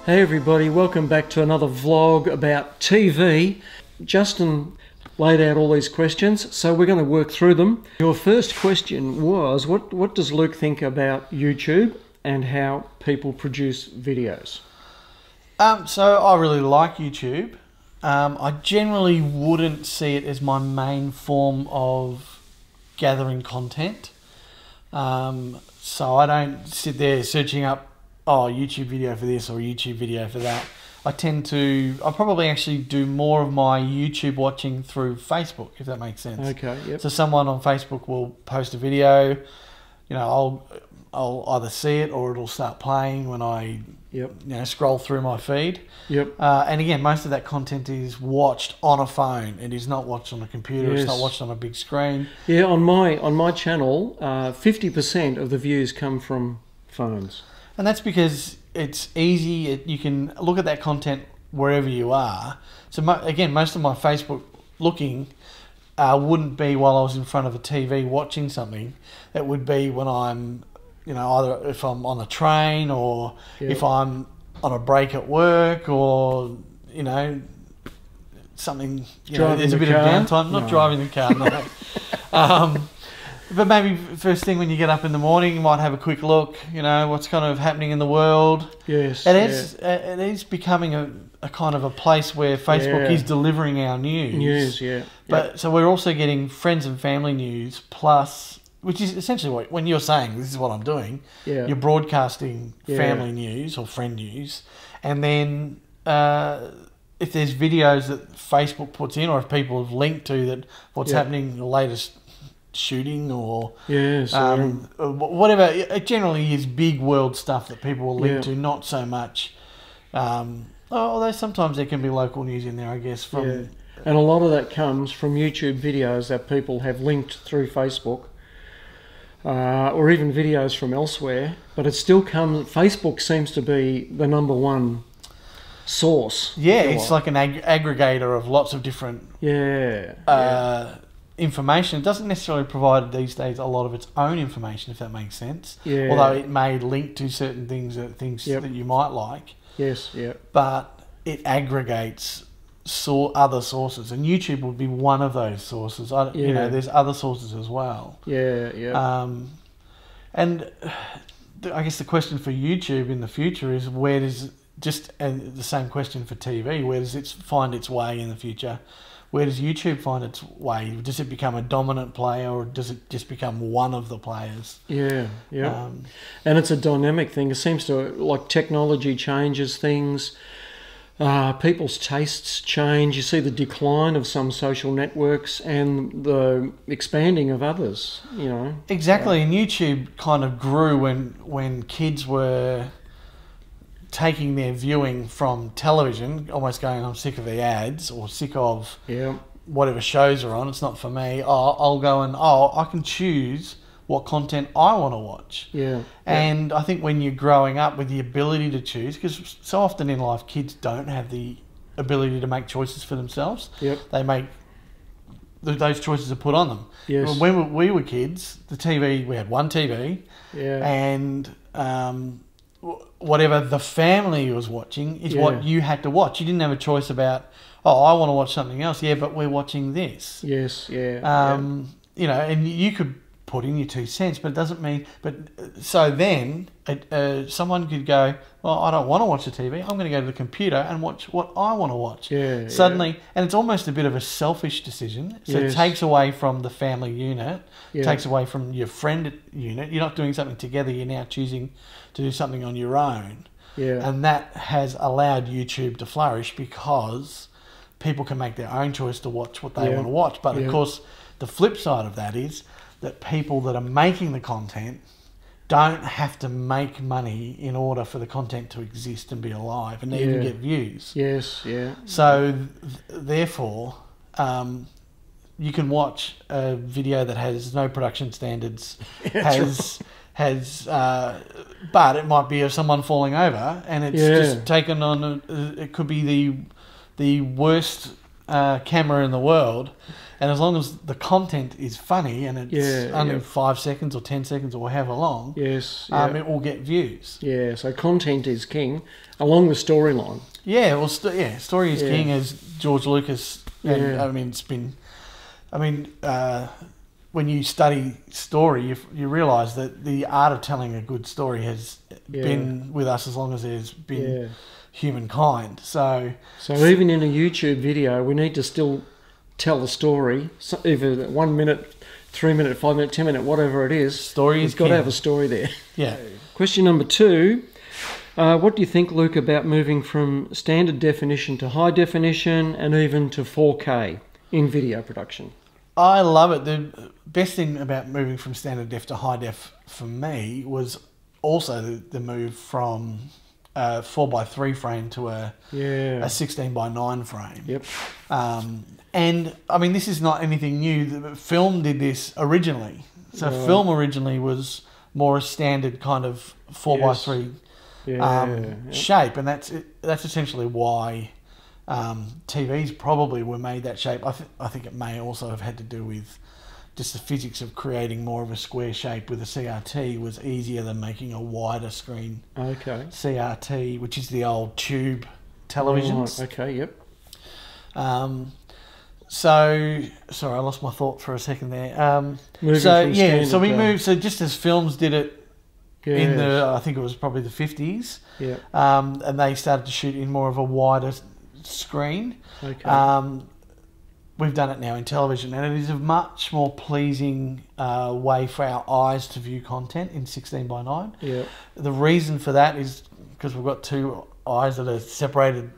Hey everybody, welcome back to another vlog about TV. Justin laid out all these questions, so we're going to work through them. Your first question was, what does Luke think about YouTube and how people produce videos? So I really like YouTube. I generally wouldn't see it as my main form of gathering content. So I don't sit there searching up, YouTube video for this or YouTube video for that. I probably actually do more of my YouTube watching through Facebook, if that makes sense. Okay, yep. So someone on Facebook will post a video, I'll either see it or it'll start playing when I scroll through my feed. Yep. And again, most of that content is watched on a phone. It is not watched on a computer. Yes. It's not watched on a big screen. Yeah, on my channel, 50% of the views come from phones. And that's because it's easy. You can look at that content wherever you are. So again, most of my Facebook looking wouldn't be while I was in front of a TV watching something. It would be when I'm, either if I'm on a train or if I'm on a break at work or, something, there's a bit of downtime. Not driving the car, no. But maybe first thing when you get up in the morning, you might have a quick look, what's kind of happening in the world. Yes. It is becoming a kind of a place where Facebook is delivering our news. News, yeah. But so we're also getting friends and family news plus, which is essentially when you're saying this is what I'm doing, you're broadcasting family news or friend news. And then if there's videos that Facebook puts in or if people have linked to that what's happening, the latest shooting or whatever, it generally is big world stuff that people will link to, not so much although sometimes there can be local news in there, I guess, and a lot of that comes from YouTube videos that people have linked through Facebook or even videos from elsewhere, but it still comes. Facebook seems to be the #1 source. It's like an aggregator of lots of different information. It doesn't necessarily provide these days a lot of its own information, if that makes sense. Although it may link to certain things that you might like. Yes, yeah. But it aggregates other sources, and YouTube would be one of those sources. There's other sources as well. And I guess the question for YouTube in the future is and the same question for TV, where does it find its way in the future? Where does YouTube find its way? Does it become a dominant player or does it just become one of the players? And it's a dynamic thing. It seems to, like, technology changes things. People's tastes change. You see the decline of some social networks and the expanding of others, Exactly. And YouTube kind of grew when kids were taking their viewing from television, almost going, I'm sick of the ads or sick of whatever shows are on, it's not for me. I'll go and I can choose what content I want to watch. And I think when you're growing up with the ability to choose, because so often in life kids don't have the ability to make choices for themselves. They make those choices are put on them. When we were kids, we had one TV and whatever the family was watching is what you had to watch. You didn't have a choice about, I want to watch something else. But we're watching this. And you could put in your 2 cents, but it doesn't mean. But so then someone could go, well, I don't want to watch the TV. I'm going to go to the computer and watch what I want to watch. Suddenly, and it's almost a bit of a selfish decision. So it takes away from the family unit, takes away from your friend unit. You're not doing something together. You're now choosing to do something on your own. And that has allowed YouTube to flourish because people can make their own choice to watch what they want to watch. But of course, the flip side of that is that people that are making the content don't have to make money in order for the content to exist and be alive and even get views. So therefore, you can watch a video that has no production standards, but it might be of someone falling over, and it's just taken on. It could be the worst camera in the world, And as long as the content is funny and it's only 5 seconds or 10 seconds or however long, it will get views. Yeah, so content is king, along with storyline. Yeah, well, story is king, as George Lucas. And, I mean, it's been. I mean, when you study story, you realise that the art of telling a good story has been with us as long as there's been humankind. So even in a YouTube video, we need to still tell the story, either 1 minute, 3 minute, 5 minute, 10 minute, whatever it is. Story is got to have a story there. Yeah. Question number 2. What do you think, Luke, about moving from standard definition to high definition and even to 4K in video production? I love it. The best thing about moving from standard def to high def for me was also the move from a 4:3 frame to a 16:9 frame. Yep. And I mean, this is not anything new. Film did this originally. So film originally was more a standard kind of 4:3 shape, and that's essentially why TVs probably were made that shape. I think it may also have had to do with just the physics of creating more of a square shape with a CRT was easier than making a wider screen CRT, which is the old tube televisions. Right. Okay, yep. So, sorry, I lost my thought for a second there. So we moved, so just as films did it in the, I think it was probably the 50s, and they started to shoot in more of a wider screen. Okay. We've done it now in television, and it is a much more pleasing way for our eyes to view content in 16:9. Yeah. The reason for that is because we've got two eyes that are separated,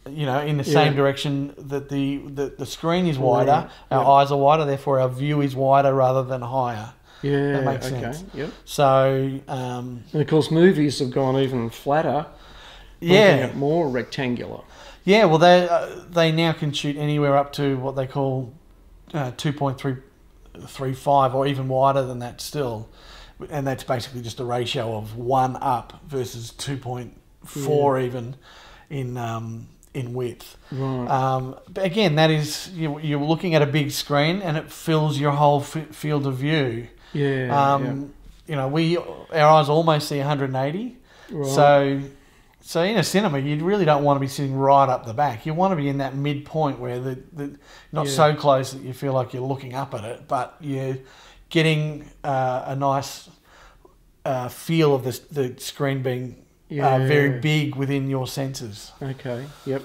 you know, in the same direction. That the screen is wider, our eyes are wider, therefore our view is wider rather than higher. Yeah, that makes sense. Yep. So, and of course, movies have gone even flatter. Making it more rectangular. Yeah, well, they now can shoot anywhere up to what they call 2.335 or even wider than that still, and that's basically just a ratio of 1 up versus 2.4 even in width. Right. But again, that is you're looking at a big screen and it fills your whole field of view. Yeah. You know, our eyes almost see 180. Right. So in a cinema, you really don't want to be sitting right up the back. You want to be in that midpoint where not so close that you feel like you're looking up at it, but you're getting a nice feel of the screen being very big within your senses. Okay, yep.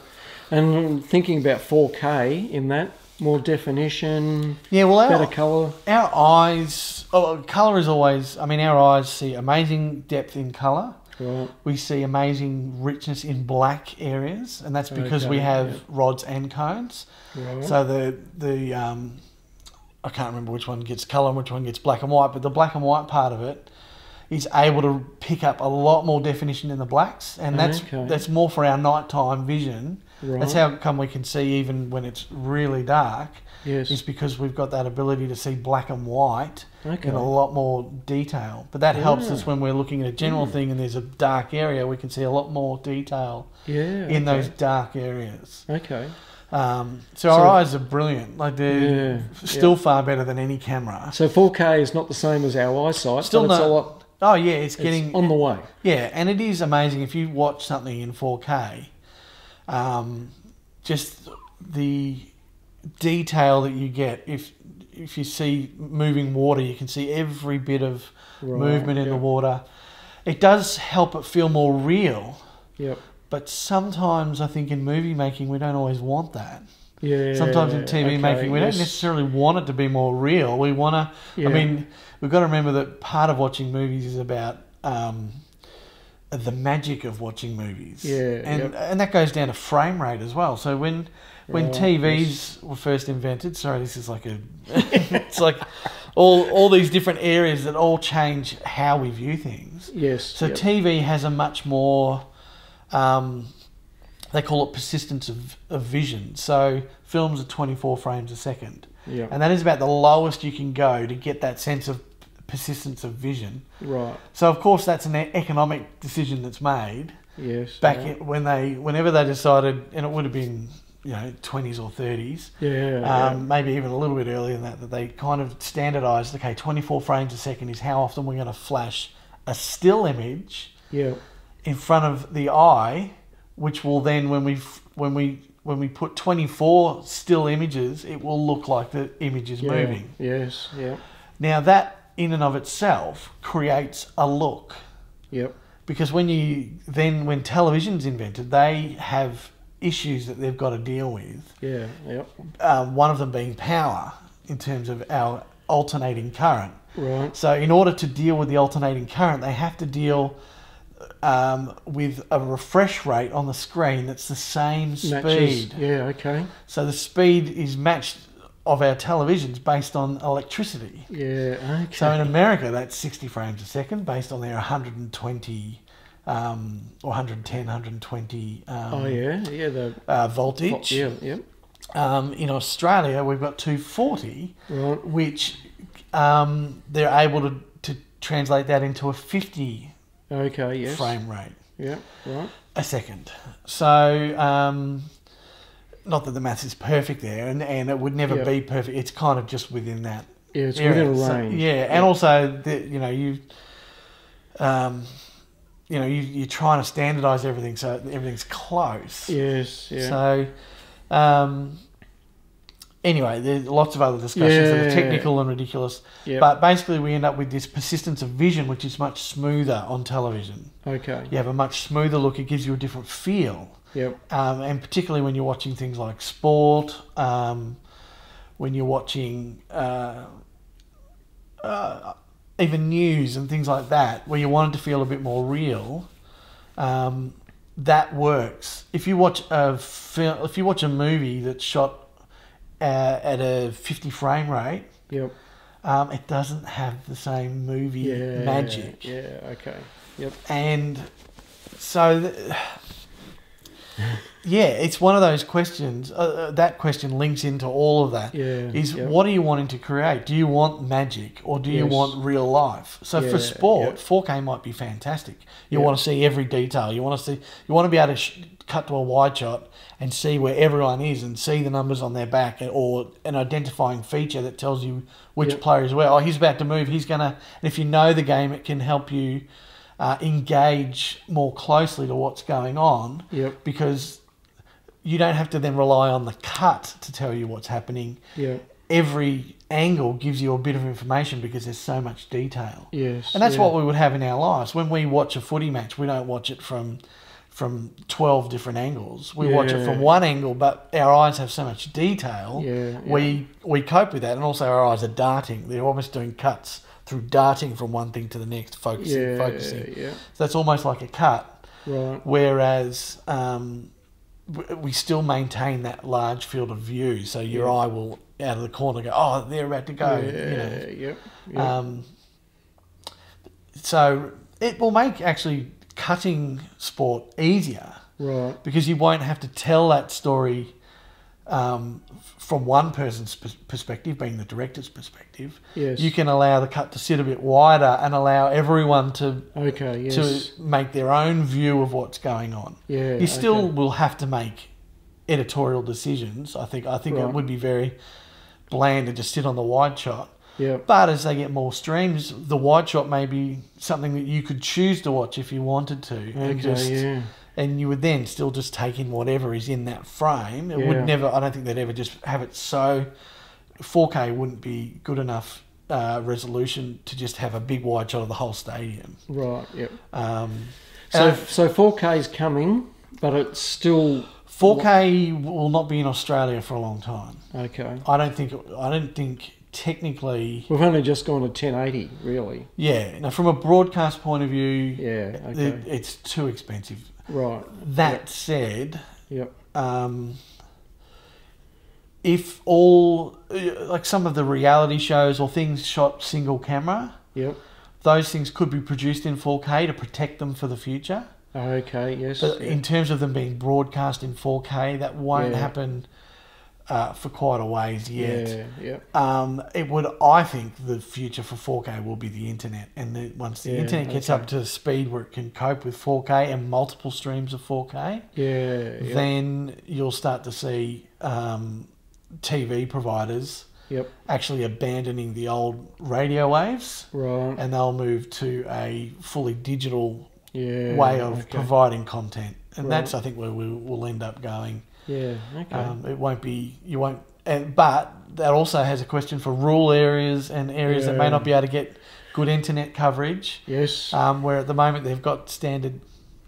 And thinking about 4K in that, more definition, better colour. Our eyes, colour is always, I mean, our eyes see amazing depth in colour. Right. We see amazing richness in black areas, and that's because we have rods and cones. Right. So the I can't remember which one gets colour and which one gets black and white, but the black and white part of it is able to pick up a lot more definition in the blacks, and that's more for our nighttime vision. Right. That's how come we can see even when it's really dark. Yes. Is because we've got that ability to see black and white in a lot more detail. But that helps us when we're looking at a general thing and there's a dark area, we can see a lot more detail in those dark areas. Okay. So our eyes are brilliant. Like they're still far better than any camera. So 4K is not the same as our eyesight, still but it's a lot... Oh yeah, it's getting... on the way. Yeah, and it is amazing if you watch something in 4K, just the detail that you get. If you see moving water, you can see every bit of movement in the water. It does help it feel more real. Yep. But sometimes I think in movie making we don't always want that. Yeah. Sometimes in TV making we don't necessarily want it to be more real. We want to. I mean, we've got to remember that part of watching movies is about the magic of watching movies. Yeah. And that goes down to frame rate as well. So when TVs were first invented, sorry, this is like it's like all these different areas that all change how we view things. Yes. So TV has a much more, they call it persistence of vision. So films are 24 frames a second. Yeah. And that is about the lowest you can go to get that sense of persistence of vision. Right. So of course that's an economic decision that's made. Yes. Whenever they decided, and it would have been 20s or 30s. Yeah. Maybe even a little bit earlier than that they kind of standardised, okay, 24 frames a second is how often we're going to flash a still image in front of the eye, which will then, when we put 24 still images, it will look like the image is moving. Yes, yeah. Now that in and of itself creates a look. Yep. Because when television's invented, they have issues that they've got to deal with. Yeah, yep. One of them being power in terms of our alternating current. Right. So in order to deal with the alternating current, they have to deal with a refresh rate on the screen that's the same speed. Yeah, okay. So the speed is matched of our televisions based on electricity. Yeah, okay. So in America, that's 60 frames a second based on their 120 or 110, 120 voltage. Yeah. In Australia, we've got 240, right, which they're able to translate that into a 50 frame rate. Yeah, right. A second. So, not that the maths is perfect there, and it would never be perfect. It's kind of just within that. Yeah, it's within a range. So, and also, you're trying to standardise everything so everything's close. Yes, yeah. So, anyway, there's lots of other discussions that are technical and ridiculous. Yep. But basically we end up with this persistence of vision, which is much smoother on television. Okay. You have a much smoother look. It gives you a different feel. Yep. And particularly when you're watching things like sport, when you're watching even news and things like that, where you want it to feel a bit more real, that works. If you watch a movie that's shot at a 50 frame rate, yep, it doesn't have the same movie magic. Yeah, okay, yep. And so, it's one of those questions. That question links into all of that. What are you wanting to create? Do you want magic or do you want real life? So for sport, 4K might be fantastic. You want to see every detail. You want to be able to cut to a wide shot and see where everyone is and see the numbers on their back, or an identifying feature that tells you which player is where. Oh, he's about to move. He's gonna. And if you know the game, it can help you engage more closely to what's going on. Yep. Because you don't have to then rely on the cut to tell you what's happening. Yep. Every angle gives you a bit of information because there's so much detail. Yes. And that's what we would have in our lives. When we watch a footy match, we don't watch it from 12 different angles. We watch it from one angle, but our eyes have so much detail. We cope with that, and also our eyes are darting. They're almost doing cuts through darting from one thing to the next, focusing. So that's almost like a cut. Right. Whereas we still maintain that large field of view, so your eye will out of the corner go, oh, they're about to go. So it will make actually cutting sport easier, right? Because you won't have to tell that story from one person's perspective, being the director's perspective. Yes. You can allow the cut to sit a bit wider and allow everyone to to make their own view of what's going on. Yeah. You still will have to make editorial decisions. I think it would be very bland to just sit on the wide shot. Yeah. But as they get more streams, the wide shot may be something that you could choose to watch if you wanted to. And you would then still just take in whatever is in that frame. It would never, I don't think they'd ever just have it so 4K wouldn't be good enough resolution to just have a big wide shot of the whole stadium. Right, yep. So 4K is coming, but it's still... 4K will not be in Australia for a long time. Okay. I don't think technically... We've only just gone to 1080, really. Yeah. Now, from a broadcast point of view, it's too expensive. Right. That said, yep. If all... like some of the reality shows or things shot single camera, yep, those things could be produced in 4K to protect them for the future. Okay, yes. But in terms of them being broadcast in 4K, that won't happen... for quite a ways yet. Yeah. I think the future for 4K will be the internet, and once the internet gets up to speed where it can cope with 4K and multiple streams of 4K, then you'll start to see TV providers actually abandoning the old radio waves, and they'll move to a fully digital way of providing content, and that's, I think, where we will end up going. Yeah, okay. It won't be, you won't, but that also has a question for rural areas and areas that may not be able to get good internet coverage. Yes. Where at the moment they've got standard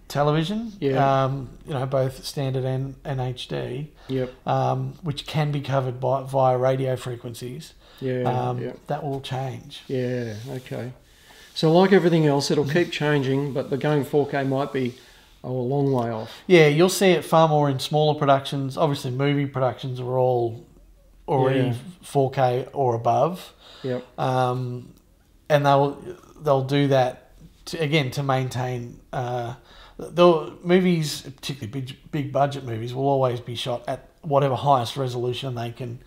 television, you know, both standard and HD, which can be covered via radio frequencies. That will change. Yeah, okay. So like everything else, it'll keep changing, but the going 4K might be a long way off. Yeah, you'll see it far more in smaller productions. Obviously, movie productions are all already 4K or above. Yep. And they'll do that to maintain. The movies, particularly big budget movies, will always be shot at whatever highest resolution they can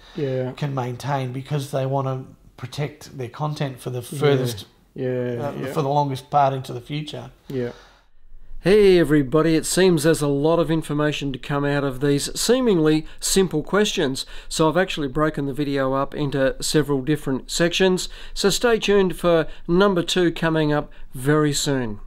maintain, because they want to protect their content for the furthest, for the longest part into the future. Yeah. Hey everybody, it seems there's a lot of information to come out of these seemingly simple questions, so I've actually broken the video up into several different sections, so stay tuned for number 2 coming up very soon.